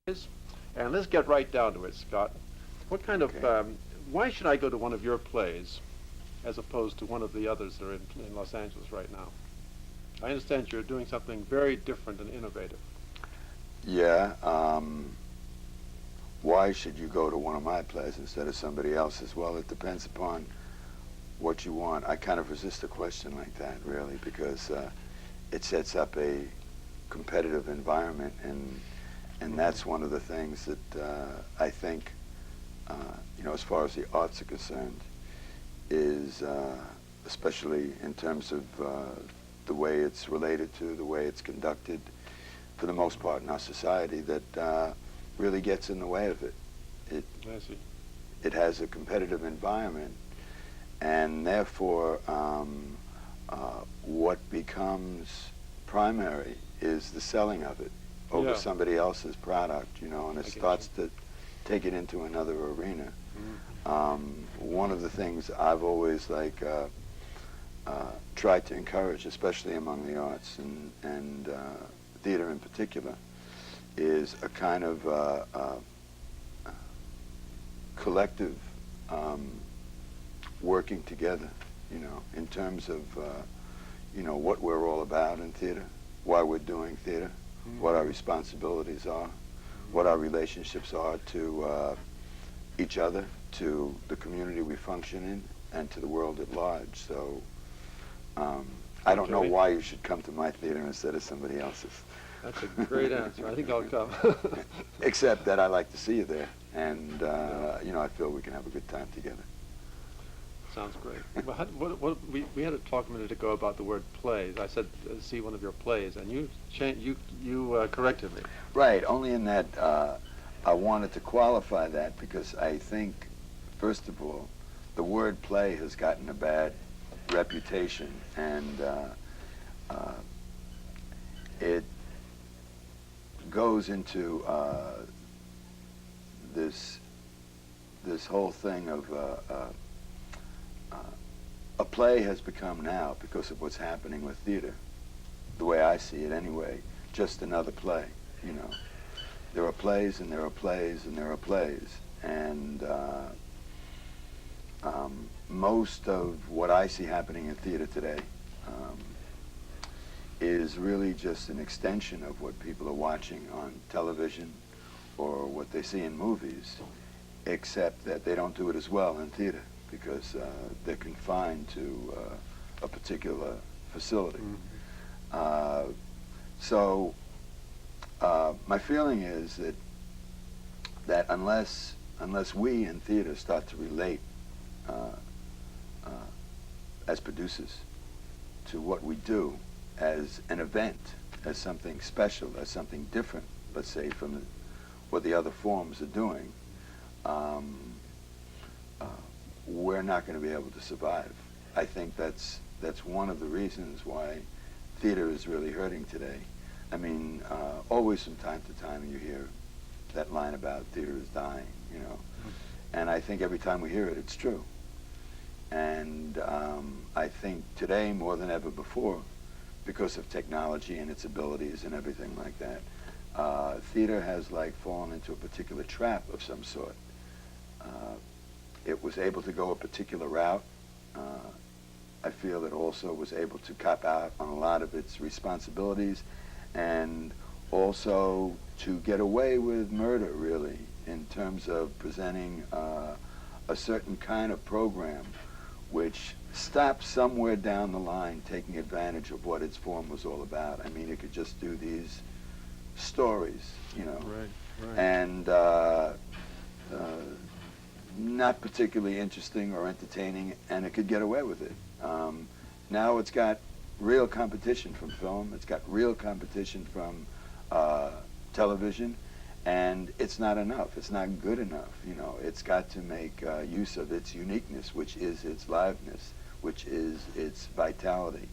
And let's get right down to it, Scott. What kind of, Okay. why should I go to one of your plays as opposed to one of the others that are in Los Angeles right now? I understand you're doing something very different and innovative. Yeah. Why should you go to one of my plays instead of somebody else's? Well, it depends upon what you want. I kind of resist a question like that, really, because it sets up a competitive environment, and that's one of the things that I think, as far as the arts are concerned, is especially in terms of the way it's related to, the way it's conducted, for the most part in our society, that really gets in the way of it. It I see. it has a competitive environment, and therefore what becomes primary is the selling of it over Yeah. somebody else's product, and it I get starts to take it into another arena. Mhm. One of the things I've always tried to encourage, especially among the arts and theater in particular, is a kind of collective working together, in terms of what we're all about in theater, why we're doing theater, what our responsibilities are, what our relationships are to each other, to the community we function in, and to the world at large. So I don't know Okay. why you should come to my theater instead of somebody else's. That's a great answer. I think I'll come. Except that I like to see you there, and Yeah. I feel we can have a good time together. Sounds great. Well, we had a talk a minute ago about the word plays. I said, see one of your plays, and you corrected me. Right, only in that I wanted to qualify that because I think, first of all, the word play has gotten a bad reputation, and it goes into this whole thing of a play has become now, because of what's happening with theater, the way I see it anyway, just another play. There are plays and there are plays and there are plays, and most of what I see happening in theater today is really just an extension of what people are watching on television or what they see in movies, except that they don't do it as well in theater because they're confined to a particular facility. So my feeling is that unless we in theater start to relate as producers to what we do as an event, as something special, as something different, let's say, from what the other forms are doing, we're not going to be able to survive. I think that's one of the reasons why theater is really hurting today. I mean, always from time to time you hear that line about theater is dying, and I think every time we hear it, it's true. And I think today, more than ever before, because of technology and its abilities and everything like that, theater has fallen into a particular trap of some sort. It was able to go a particular route. I feel it also was able to cop out on a lot of its responsibilities, and also to get away with murder, really, in terms of presenting a certain kind of program which stopped somewhere down the line taking advantage of what its form was all about. I mean, it could just do these stories, Right. and not particularly interesting or entertaining, and it could get away with it. Now it's got real competition from film, it's got real competition from television, and it's not enough. It's not good enough. It's got to make use of its uniqueness, which is its liveness, which is its vitality,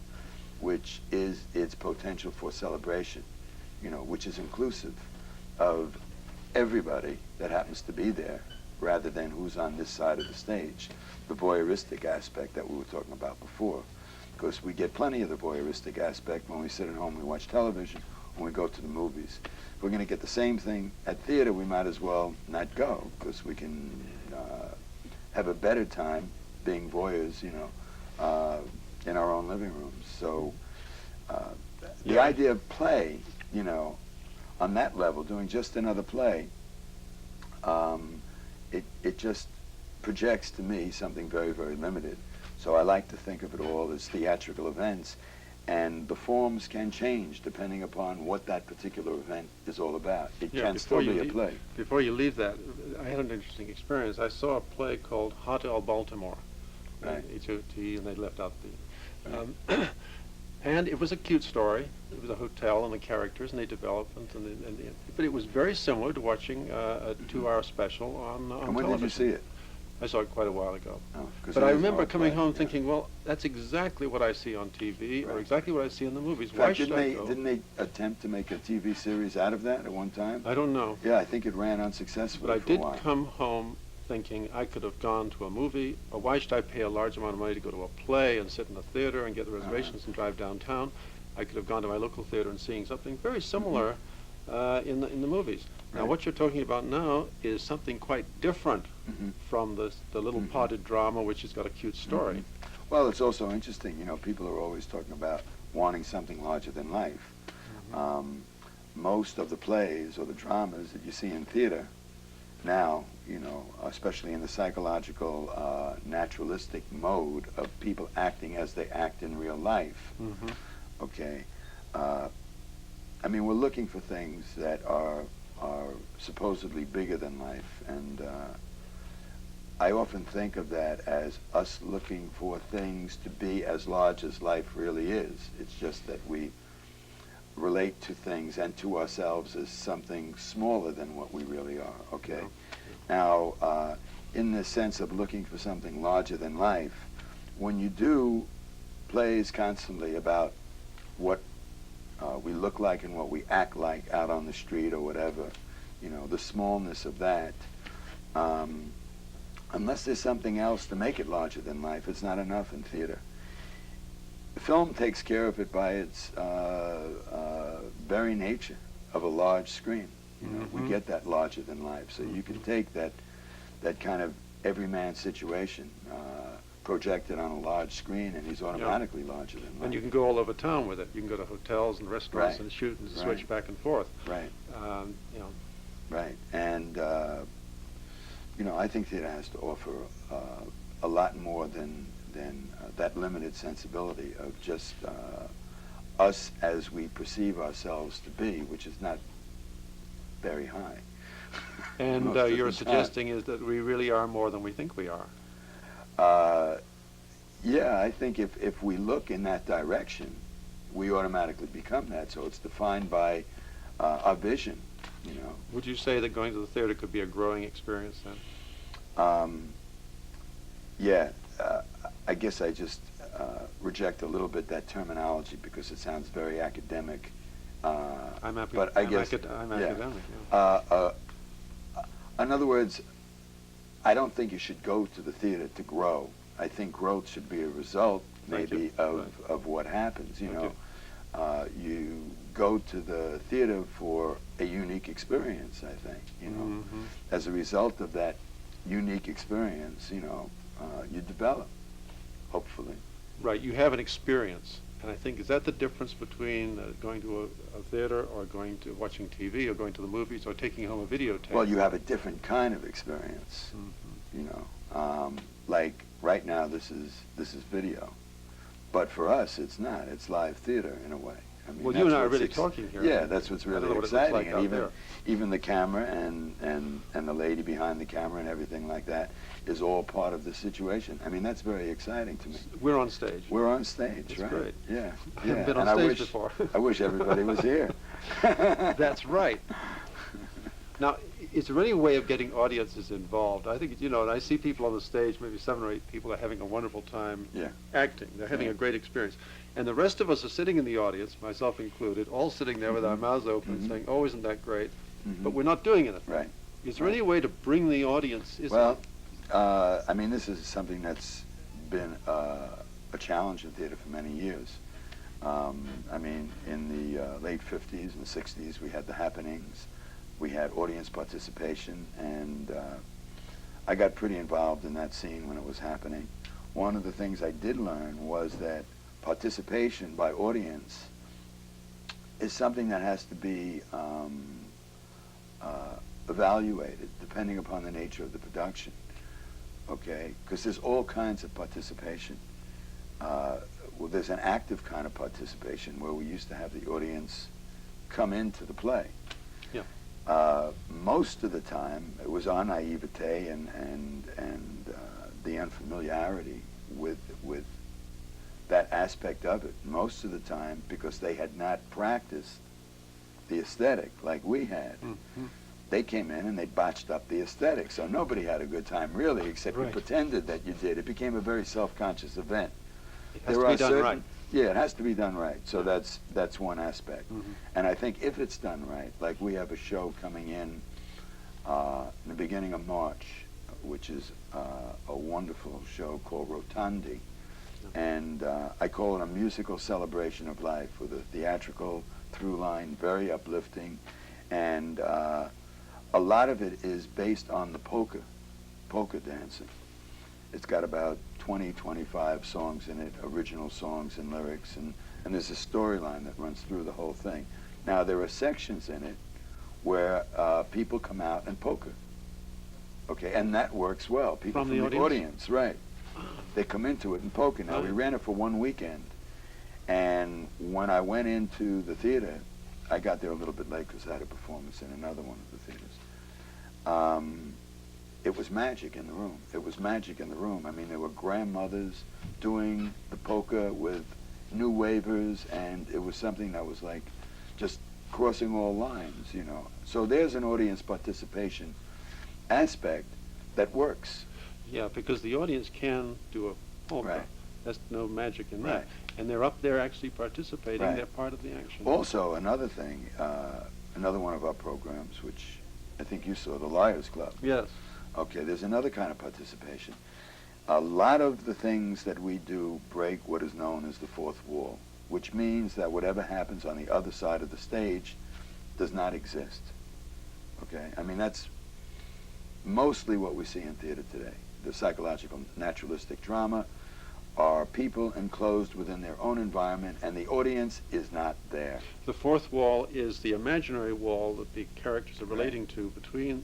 which is its potential for celebration, which is inclusive of everybody that happens to be there, rather than who's on this side of the stage. The voyeuristic aspect that we were talking about before. Because we get plenty of the voyeuristic aspect when we sit at home and watch television, when we go to the movies. If we're going to get the same thing at theater, we might as well not go, because we can have a better time being voyeurs, in our own living rooms. So the idea of play, on that level, doing just another play, it just projects to me something very, very limited. So I like to think of it all as theatrical events, and the forms can change depending upon what that particular event is all about. It can still be a play. Before you leave that, I had an interesting experience. I saw a play called Hotel Baltimore, Right. H-O-T, and they left out the... and it was a cute story. It was a hotel and the characters and the development, but it was very similar to watching a 2-hour special on television. And when did you see it? I saw it quite a while ago. Oh, but I remember coming home thinking, well, that's exactly what I see on TV, or exactly what I see in the movies. In fact, Why should I go? didn't they attempt to make a TV series out of that at one time? I don't know. Yeah, I think it ran unsuccessfully But I for a did while. come home thinking I could have gone to a movie, or why should I pay a large amount of money to go to a play and sit in a theater and get the reservations and drive downtown? I could have gone to my local theater and seeing something very similar in the movies. Now, what you're talking about now is something quite different from the little potted drama, which has got a cute story. Well, it's also interesting, people are always talking about wanting something larger than life. Most of the plays or the dramas that you see in theater now, especially in the psychological, naturalistic mode of people acting as they act in real life, okay, I mean, we're looking for things that are supposedly bigger than life, and I often think of that as us looking for things to be as large as life really is. It's just that we relate to things and to ourselves as something smaller than what we really are, okay? Now, in the sense of looking for something larger than life, when you do plays constantly about what we look like and what we act like out on the street or whatever, the smallness of that, unless there's something else to make it larger than life, it's not enough in theater. Film takes care of it by its very nature of a large screen. We get that larger than life. So you can take that kind of everyman situation, project it on a large screen, and he's automatically larger than life. And you can go all over town with it. You can go to hotels and restaurants and shoot and switch back and forth. Right. Right. And I think theater has to offer a lot more than that limited sensibility of just us as we perceive ourselves to be, which is not very high. And you're suggesting is that we really are more than we think we are. Yeah, I think if we look in that direction, we automatically become that. So it's defined by our vision, Would you say that going to the theater could be a growing experience then? Yeah, I guess I just reject a little bit that terminology because it sounds very academic. I'm academic. Yeah. In other words, I don't think you should go to the theater to grow. I think growth should be a result, maybe, of what happens. You go to the theater for a unique experience, I think. As a result of that unique experience, you develop, hopefully. Right, you have an experience. And I think, is that the difference between going to a theater or going to watching TV or going to the movies or taking home a videotape? Well, you have a different kind of experience, like right now this is video. But for us, it's not. It's live theater in a way. I mean, well, you and I are really talking here. Yeah, that's what's really exciting. Like and even the camera and the lady behind the camera and everything like that is all part of the situation. I mean, that's very exciting to me. We're on stage. We're on stage, that's right? Great. Yeah. I haven't been on stage before. I wish everybody was here. That's right. Now, is there any way of getting audiences involved? I think, and I see people on the stage, maybe 7 or 8 people are having a wonderful time acting. They're having a great experience. And the rest of us are sitting in the audience, myself included, all sitting there with our mouths open saying, oh, isn't that great? But we're not doing anything. Right. Is there any way to bring the audience? I mean, this is something that's been a challenge in theater for many years. I mean, in the late 50s and 60s, we had the happenings, we had audience participation, and I got pretty involved in that scene when it was happening. One of the things I did learn was that participation by audience is something that has to be evaluated depending upon the nature of the production, okay? Because there's all kinds of participation. Well, there's an active kind of participation where we used to have the audience come into the play. Yeah. Most of the time, it was our naivete and the unfamiliarity with that aspect of it. Most of the time, because they had not practiced the aesthetic like we had. Mm-hmm. They came in and they botched up the aesthetic, so nobody had a good time really, except you Right. pretended that you did. It became a very self-conscious event. It has to be done right. Yeah, it has to be done right. So that's one aspect. Mm-hmm. And I think if it's done right, like we have a show coming in the beginning of March, which is a wonderful show called Rotundi. And I call it a musical celebration of life with a theatrical through line, very uplifting. And a lot of it is based on the polka dancing. It's got about 20, 25 songs in it, original songs and lyrics, and there's a storyline that runs through the whole thing. Now, there are sections in it where people come out and polka, okay, and that works well. People From the audience? Right. They come into it and polka. Now, we ran it for one weekend, and when I went into the theater, I got there a little bit late because I had a performance in another one of the theaters. It was magic in the room. It was magic in the room. I mean, there were grandmothers doing the polka with new wavers, and it was something that was like just crossing all lines, you know. So there's an audience participation aspect that works. Yeah, because the audience can do a polka. Right. There's no magic in Right. that. And they're up there actually participating. Right. They're part of the action. Also, another thing, another one of our programs, which I think you saw, the Liars Club. Yes. Okay, there's another kind of participation. A lot of the things that we do break what is known as the fourth wall, which means that whatever happens on the other side of the stage does not exist. Okay? I mean, that's mostly what we see in theater today. The psychological naturalistic drama are people enclosed within their own environment, and the audience is not there. The fourth wall is the imaginary wall that the characters are relating to,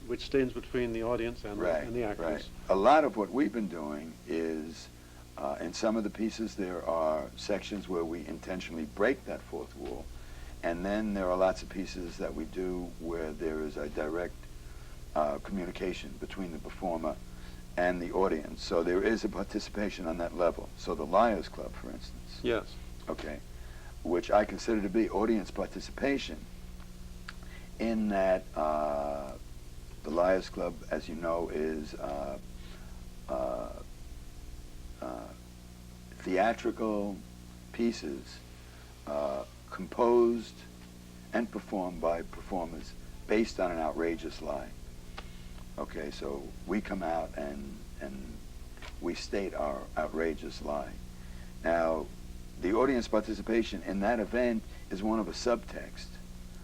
which stands between the audience and, and the actors. Right. A lot of what we've been doing is, in some of the pieces, there are sections where we intentionally break that fourth wall, and then there are lots of pieces that we do where there is a direct communication between the performer and the audience. So there is a participation on that level. So the Liars Club, for instance. Yes. Okay. Which I consider to be audience participation, in that the Liars Club, as you know, is theatrical pieces composed and performed by performers based on an outrageous lie. Okay, so we come out and we state our outrageous lie. Now, the audience participation in that event is one of a subtext,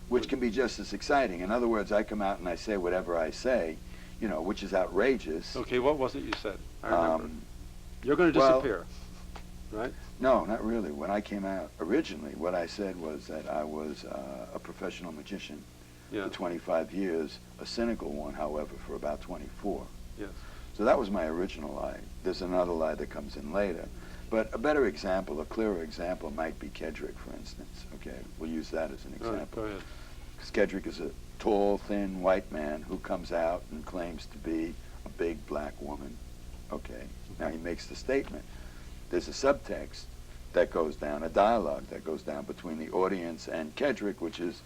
which can be just as exciting. In other words, I come out and I say whatever I say, you know, which is outrageous. Okay, what was it you said? I remember. You're going to disappear, right? No, not really. When I came out originally, what I said was that I was a professional magician for 25 years, a cynical one, however, for about 24. Yes. So that was my original lie. There's another lie that comes in later. But a better example, a clearer example might be Kedrick, for instance. Okay, we'll use that as an example. Right, go ahead. Because Kedrick is a tall, thin white man who comes out and claims to be a big black woman. Okay, now he makes the statement. There's a subtext that goes down, a dialogue that goes down between the audience and Kedrick, which is,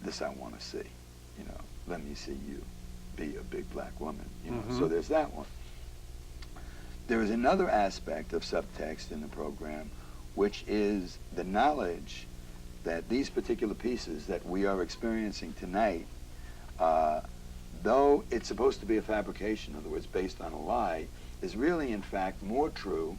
this I want to see, you know, let me see you be a big black woman, you know. So there's that one. There is another aspect of subtext in the program, which is the knowledge that these particular pieces that we are experiencing tonight, though it's supposed to be a fabrication, in other words, based on a lie, is really, in fact, more true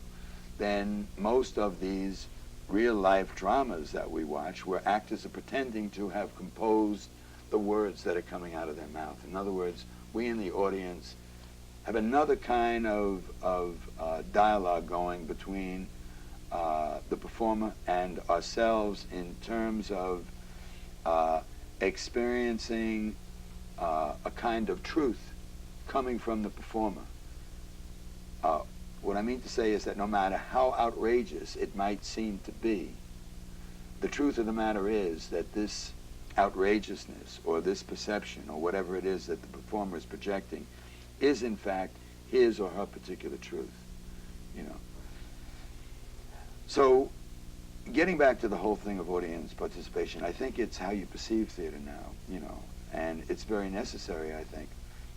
than most of these real-life dramas that we watch, where actors are pretending to have composed the words that are coming out of their mouth. In other words, we in the audience have another kind of dialogue going between the performer and ourselves in terms of experiencing a kind of truth coming from the performer. What I mean to say is that no matter how outrageous it might seem to be, the truth of the matter is that this outrageousness or this perception or whatever it is that the performer is projecting is in fact his or her particular truth, you know. So getting back to the whole thing of audience participation, I think it's how you perceive theater now, you know, and it's very necessary, I think,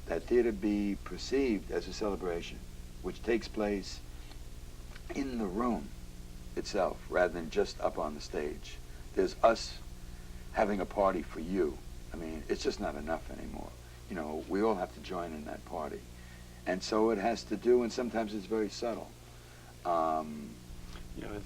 that theater be perceived as a celebration which takes place in the room itself rather than just up on the stage. There's us having a party for you. I mean, it's just not enough anymore. You know, we all have to join in that party. And so it has to do, and sometimes it's very subtle,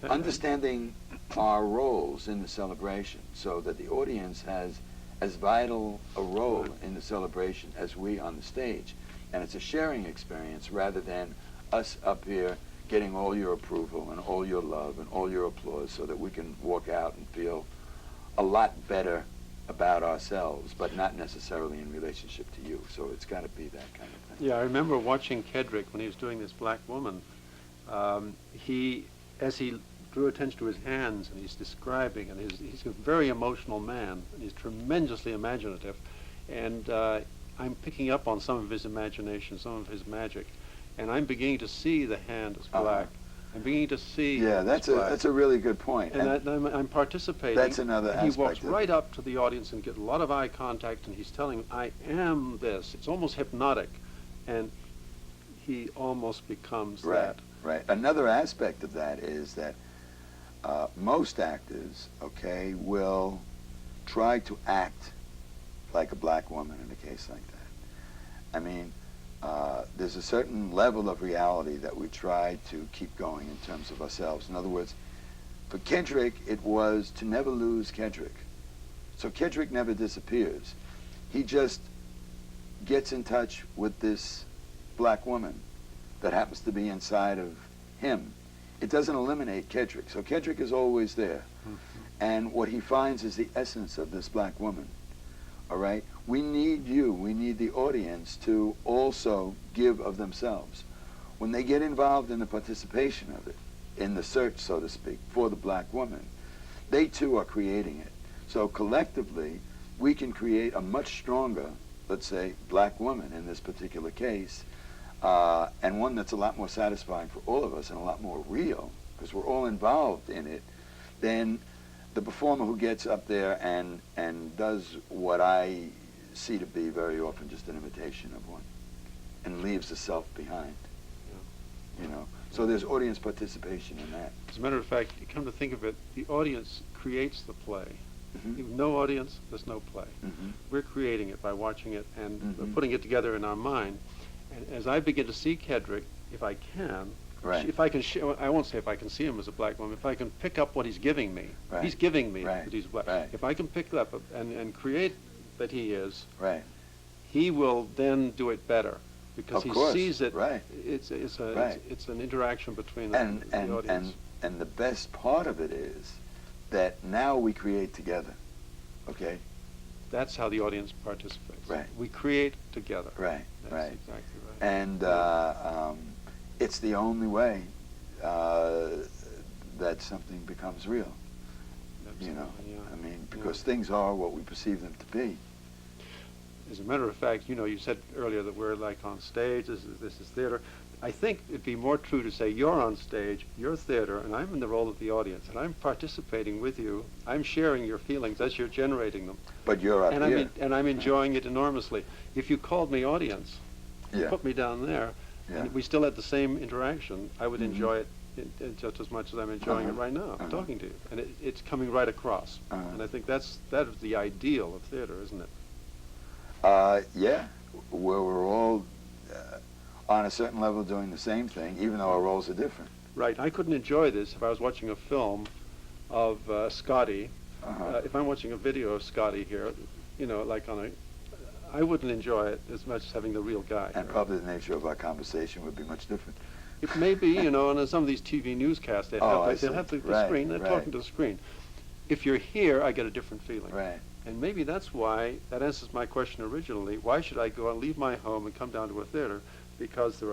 understanding our roles in the celebration so that the audience has as vital a role in the celebration as we on the stage. And it's a sharing experience rather than us up here getting all your approval and all your love and all your applause so that we can walk out and feel a lot better about ourselves, but not necessarily in relationship to you. So it's got to be that kind of thing. Yeah, I remember watching Kedrick when he was doing this Black Woman. As he drew attention to his hands and he's describing, and he's a very emotional man, and he's tremendously imaginative, and I'm picking up on some of his imagination, some of his magic, and I'm beginning to see the hand as black. I'm beginning to see. Yeah, that's a really good point. And I'm participating. That's another aspect. He walks right up to the audience and gets a lot of eye contact, and he's telling them, "I am this." It's almost hypnotic, and he almost becomes that. Right. Another aspect of that is that most actors, okay, will try to act like a black woman in a case like that. I mean, there's a certain level of reality that we try to keep going in terms of ourselves. In other words, for Kedrick, it was to never lose Kedrick. So Kedrick never disappears. He just gets in touch with this black woman that happens to be inside of him. It doesn't eliminate Kedrick. So Kedrick is always there. Mm-hmm. And what he finds is the essence of this black woman. All right? We need you, we need the audience to also give of themselves. When they get involved in the participation of it, in the search, so to speak, for the black woman, they too are creating it. So collectively, we can create a much stronger, let's say, black woman in this particular case, and one that's a lot more satisfying for all of us and a lot more real, because we're all involved in it, than the performer who gets up there and does what I see to be very often just an imitation of one, and leaves the self behind. Yeah. You know, so there's audience participation in that. As a matter of fact, you come to think of it, the audience creates the play. Mm-hmm. With no audience, there's no play. Mm-hmm. We're creating it by watching it and mm-hmm. putting it together in our mind. And as I begin to see Kedrick, if I can, right. if I can, I won't say if I can see him as a black woman, if I can pick up what he's giving me, right. he's giving me right. that he's black. Right. If I can pick that up and create that he is, right. he will then do it better because he sees it. Right. It's an interaction between the audience. And the best part of it is that now we create together. Okay. That's how the audience participates. Right. We create together. Right. That's right. exactly right. And it's the only way that something becomes real. Absolutely, you know, yeah. I mean, because things are what we perceive them to be. As a matter of fact, you know, you said earlier that we're like on stage. This is theater. I think it'd be more true to say you're on stage, you're theater, and I'm in the role of the audience, and I'm participating with you. I'm sharing your feelings as you're generating them. But you're up here. And I'm enjoying it enormously. If you called me audience, yeah. put me down there, yeah. and we still had the same interaction, I would mm-hmm. enjoy it just as much as I'm enjoying it right now, talking to you. And it's coming right across. And I think that is the ideal of theater, isn't it? Yeah, where we're all on a certain level doing the same thing, even though our roles are different. Right. I couldn't enjoy this if I was watching a film of Scotty. If I'm watching a video of Scotty here, like I wouldn't enjoy it as much as having the real guy. And probably the nature of our conversation would be much different. It may be, and in some of these TV newscasts, they'll have the Right, screen, they're right. talking to the screen. If you're here, I get a different feeling. Right. And maybe that's why, that answers my question originally, why should I go and leave my home and come down to a theater? Because there's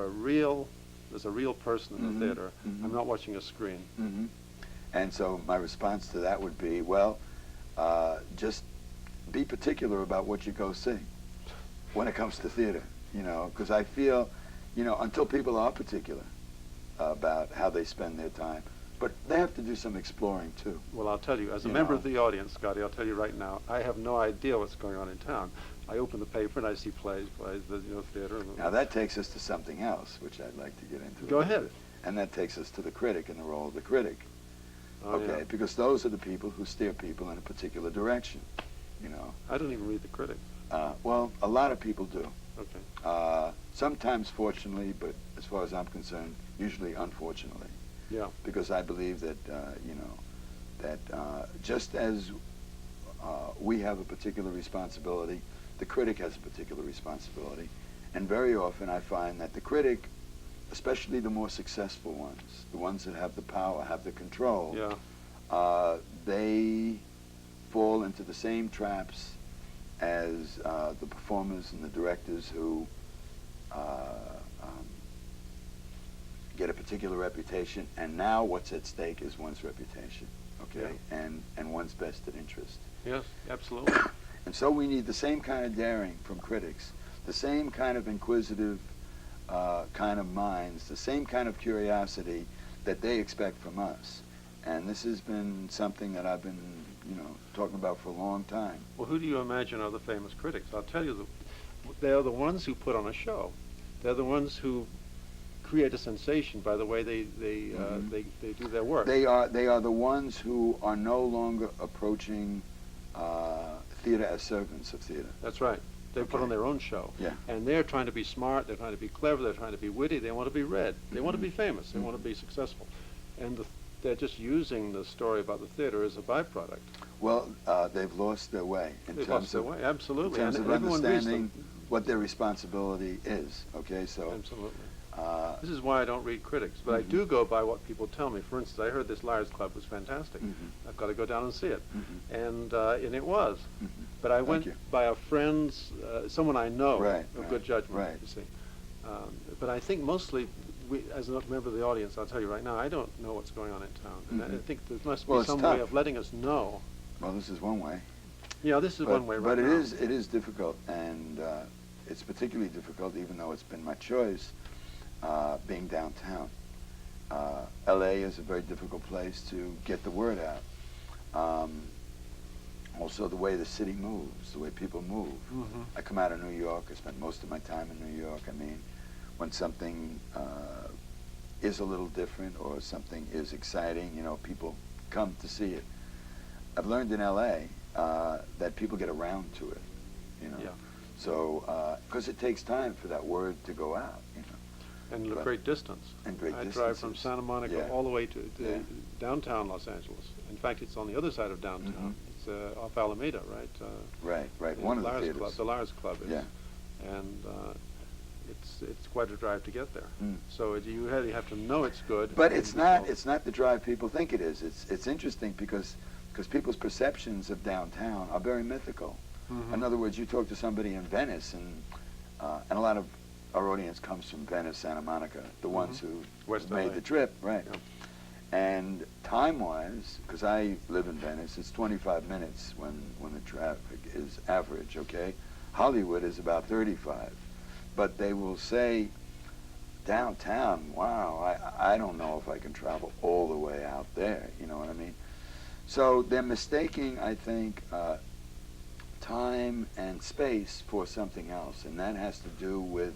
a real person in the theater. I'm not watching a screen. And so my response to that would be, well, just be particular about what you go see when it comes to theater, because I feel, until people are particular about how they spend their time, but they have to do some exploring too. Well, I'll tell you, as a member of the audience, Scotty, I'll tell you right now, I have no idea what's going on in town. I open the paper and I see plays, theater. Now that takes us to something else, which I'd like to get into. Go ahead. And that takes us to the critic and the role of the critic. Oh, Okay, yeah. because those are the people who steer people in a particular direction, I don't even read the critic. Well, a lot of people do. Okay. Sometimes fortunately, but as far as I'm concerned, usually unfortunately. Yeah. Because I believe that, that just as we have a particular responsibility, the critic has a particular responsibility. And very often I find that the critic, especially the more successful ones, the ones that have the power, have the control, they fall into the same traps as the performers and the directors who get a particular reputation, and now what's at stake is one's reputation, okay, and one's vested interest. Yes, absolutely. And so we need the same kind of daring from critics, the same kind of inquisitive kind of minds, the same kind of curiosity that they expect from us. And this has been something that I've been, talking about for a long time. Well, who do you imagine are the famous critics? I'll tell you, they are the ones who put on a show. They're the ones who create a sensation by the way they do their work. They are the ones who are no longer approaching theater as servants of theater. That's right. They put on their own show. Yeah. And they're trying to be smart, they're trying to be clever, they're trying to be witty, they want to be read, they want to be famous, they want to be successful. And they're just using the story about the theater as a byproduct. Well, they've lost their way They've lost their way, absolutely. In terms And of everyone reads understanding them. what their responsibility is. Okay, so Absolutely. This is why I don't read critics, but I do go by what people tell me. For instance, I heard this Liars Club was fantastic. I've got to go down and see it. And it was. But I went you. by a friend's, someone I know of good judgment, you see. But I think mostly, as a member of the audience, I'll tell you right now, I don't know what's going on in town. And I think there must be some way of letting us know. Well, this is one way. Yeah, this is one way right now. But it is difficult, and it's particularly difficult, even though it's been my choice, being downtown. L.A. is a very difficult place to get the word out. Also, the way the city moves, the way people move. I come out of New York. I spent most of my time in New York. I mean, when something is a little different or something is exciting, people come to see it. I've learned in L.A. That people get around to it, So, because it takes time for that word to go out, And a great distance. And great I distances. drive from Santa Monica all the way to downtown Los Angeles. In fact, it's on the other side of downtown. It's off Alameda, right? Right. One of the theaters. Club, the Liars Club is. Yeah. And it's quite a drive to get there. So you have to know it's good. But it's not the drive people think it is. It's interesting because people's perceptions of downtown are very mythical. In other words, you talk to somebody in Venice, and a lot of our audience comes from Venice, Santa Monica, the ones who made the trip, right? Yeah. And time-wise, because I live in Venice, it's 25 minutes when the traffic is average, okay? Hollywood is about 35. But they will say, downtown, wow, I don't know if I can travel all the way out there, you know what I mean? So they're mistaking, I think, time and space for something else, and that has to do with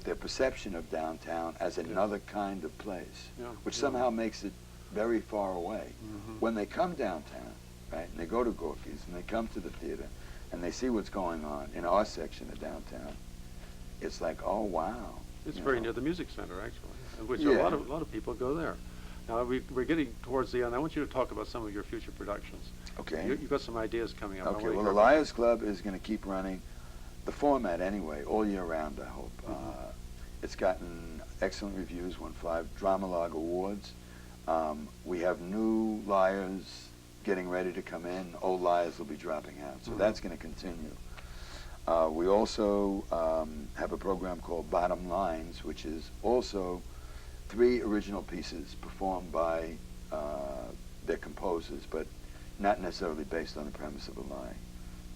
their perception of downtown as another kind of place, which somehow makes it very far away. When they come downtown, right, and they go to Gorky's, and they come to the theater, and they see what's going on in our section of downtown, it's like, oh, wow. It's very near the music center, actually. which Yeah. a lot of people go there. Now we're getting towards the end. I want you to talk about some of your future productions. Okay. You've got some ideas coming up. I Okay, wanna well, hear the about Liars Club is going to keep running the format anyway, all year round, I hope. It's gotten excellent reviews, won 5 Dramalog Awards. We have new liars getting ready to come in. Old liars will be dropping out, so that's going to continue. We also have a program called Bottom Lines, which is also 3 original pieces performed by their composers, but not necessarily based on the premise of a lie.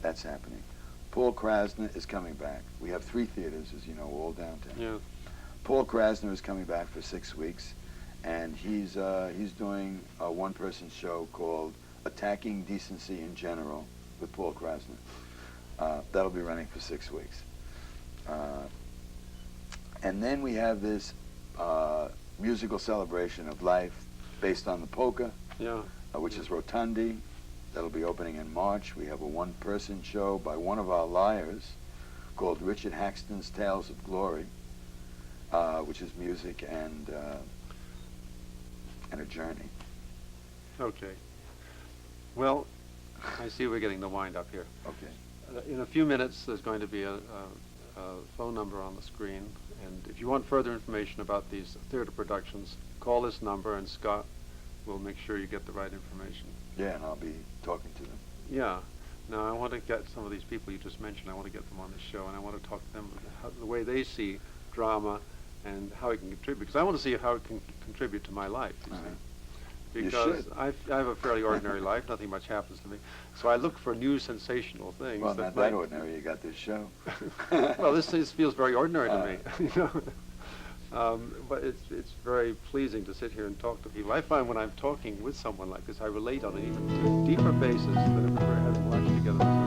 That's happening. Paul Krasner is coming back. We have 3 theaters, as you know, all downtown. Yeah. Paul Krasner is coming back for 6 weeks, and he's doing a one-person show called Attacking Decency in General with Paul Krasner. That'll be running for 6 weeks. And then we have this musical celebration of life based on the polka, Yeah. which is Rotundi. That'll be opening in March. We have a one-person show by one of our liars called Richard Haxton's Tales of Glory, which is music and a journey. Okay. Well, I see we're getting the wind up here. Okay. In a few minutes, there's going to be a phone number on the screen, and if you want further information about these theater productions, call this number, and Scott will make sure you get the right information. Yeah, and I'll be talking to them. Yeah. Now, I want to get some of these people you just mentioned. I want to get them on the show, and I want to talk to them about the way they see drama and how it can contribute. Because I want to see how it can contribute to my life, you see. You Because should. I have a fairly ordinary life. Nothing much happens to me. So I look for new sensational things. Well, that not might- that ordinary. You got this show. Well, this feels very ordinary to me. You know? But it's very pleasing to sit here and talk to people. I find when I'm talking with someone like this, I relate on an even deeper basis than if we were having lunch together.